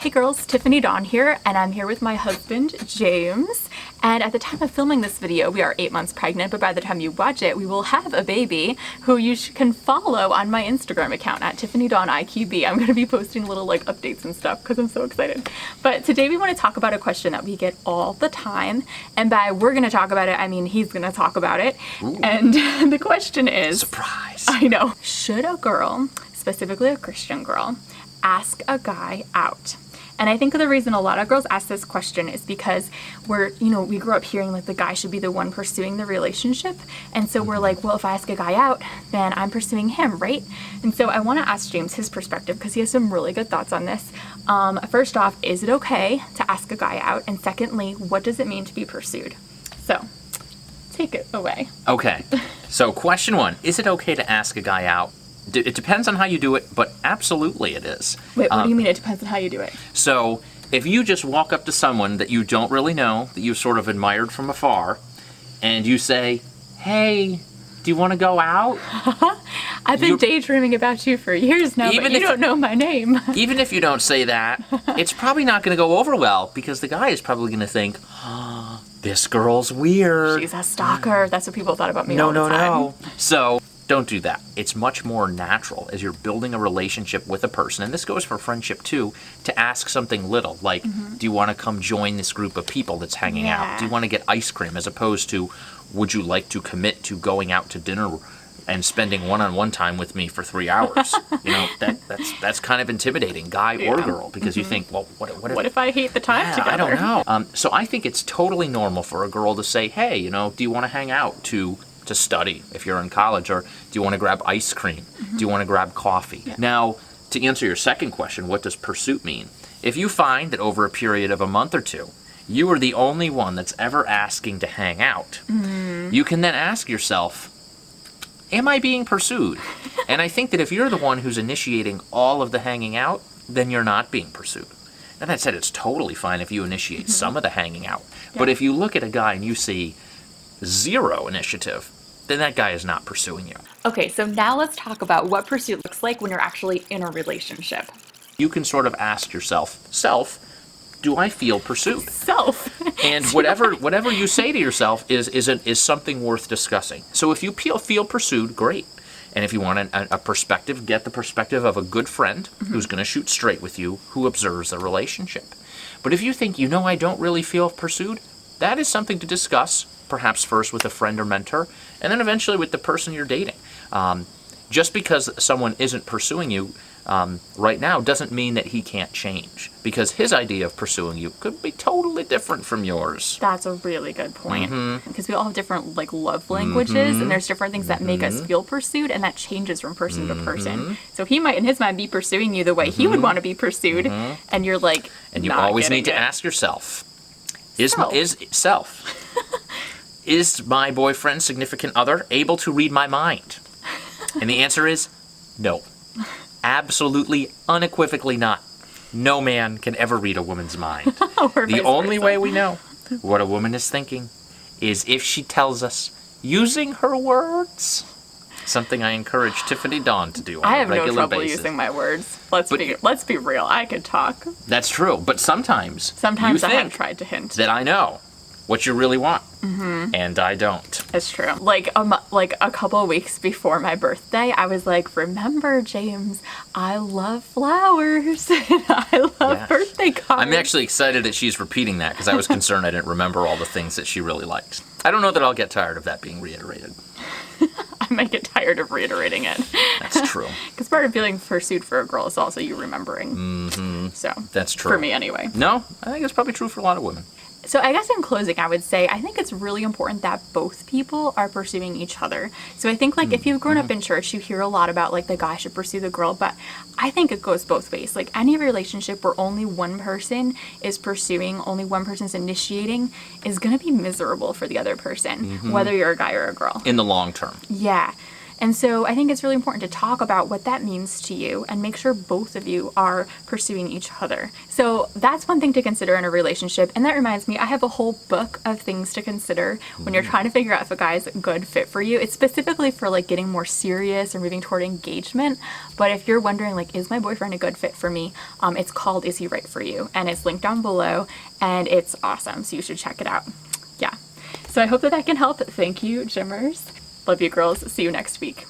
Hey girls, Tiffany Dawn here, and I'm here with my husband, James. And at the time of filming this video, we are 8 months pregnant, but by the time you watch it, we will have a baby who you can follow on my Instagram account at Tiffany Dawn IQB. I'm going to be posting little updates and stuff because I'm so excited. But today we want to talk about a question that we get all the time. And by we're going to talk about it, I mean he's going to talk about it. Ooh. And the question is... Surprise! I know. Should a girl, specifically a Christian girl, ask a guy out? And I think the reason a lot of girls ask this question is because we grew up hearing the guy should be the one pursuing the relationship. And so we're like, well, if I ask a guy out, then I'm pursuing him, right? And so I want to ask James his perspective because he has some really good thoughts on this. First off, is it okay to ask a guy out? And secondly, what does it mean to be pursued? So take it away. Okay. So question one, is it okay to ask a guy out? It depends on how you do it, but absolutely it is. Wait, what do you mean it depends on how you do it? So if you just walk up to someone that you don't really know, that you've sort of admired from afar, and you say, hey, do you want to go out? I've been daydreaming about you for years now, but you don't know my name. Even if you don't say that, it's probably not going to go over well, because the guy is probably going to think, oh, this girl's weird. She's a stalker. That's what people thought about me all the time. No. So... don't do that. It's much more natural as you're building a relationship with a person, and this goes for friendship too, to ask something little like, do you want to come join this group of people that's hanging out? Do you want to get ice cream? As opposed to, would you like to commit to going out to dinner and spending one-on-one time with me for 3 hours? That's kind of intimidating, guy or girl, because you think, well, what if I hate the time together? I don't know. So I think it's totally normal for a girl to say, hey, do you want to hang out to study if you're in college, or do you want to grab ice cream? Do you want to grab coffee? Yeah. Now, to answer your second question, what does pursuit mean? If you find that over a period of a month or two, you are the only one that's ever asking to hang out, you can then ask yourself, am I being pursued? And I think that if you're the one who's initiating all of the hanging out, then you're not being pursued. Now, that said, it's totally fine if you initiate some of the hanging out. Yeah. But if you look at a guy and you see zero initiative, then that guy is not pursuing you. Okay, so now let's talk about what pursuit looks like when you're actually in a relationship. You can sort of ask yourself, do I feel pursued? And whatever you say to yourself is something worth discussing. So if you feel pursued, great. And if you want a perspective, get the perspective of a good friend who's going to shoot straight with you, who observes the relationship. But if you think, I don't really feel pursued, that is something to discuss, perhaps first with a friend or mentor, and then eventually with the person you're dating. Just because someone isn't pursuing you right now doesn't mean that he can't change, because his idea of pursuing you could be totally different from yours. That's a really good point, because we all have different love languages, and there's different things that make us feel pursued, and that changes from person to person. So he might in his mind be pursuing you the way he would want to be pursued, and you're like, and you always need to ask yourself, is my boyfriend, significant other, able to read my mind? And the answer is no. Absolutely, unequivocally not. No man can ever read a woman's mind. The only way we know what a woman is thinking is if she tells us using her words. Something I encourage Tiffany Dawn to do on a regular basis. I have no trouble using my words. Let's be real. I can talk. That's true, but sometimes I have tried to hint that I know what you really want, and I don't. It's true. Like a couple of weeks before my birthday, I was like, remember, James, I love flowers, and I love birthday cards. I'm actually excited that she's repeating that, because I was concerned I didn't remember all the things that she really liked. I don't know that I'll get tired of that being reiterated. I might get tired of reiterating it. That's true. Because part of feeling pursued for a girl is also you remembering. So that's true. For me, anyway. No, I think it's probably true for a lot of women. So I guess in closing, I would say I think it's really important that both people are pursuing each other. So I think if you've grown up in church, you hear a lot about the guy should pursue the girl, but I think it goes both ways. Any relationship where only one person is pursuing, only one person is initiating, is going to be miserable for the other person, whether you're a guy or a girl. In the long term. Yeah. And so I think it's really important to talk about what that means to you and make sure both of you are pursuing each other. So that's one thing to consider in a relationship. And that reminds me, I have a whole book of things to consider when you're trying to figure out if a guy's a good fit for you. It's specifically for like getting more serious or moving toward engagement. But if you're wondering like, is my boyfriend a good fit for me? It's called Is He Right For You? And it's linked down below and it's awesome. So you should check it out. Yeah. So I hope that can help. Thank you, Gymmers. Love you girls. See you next week.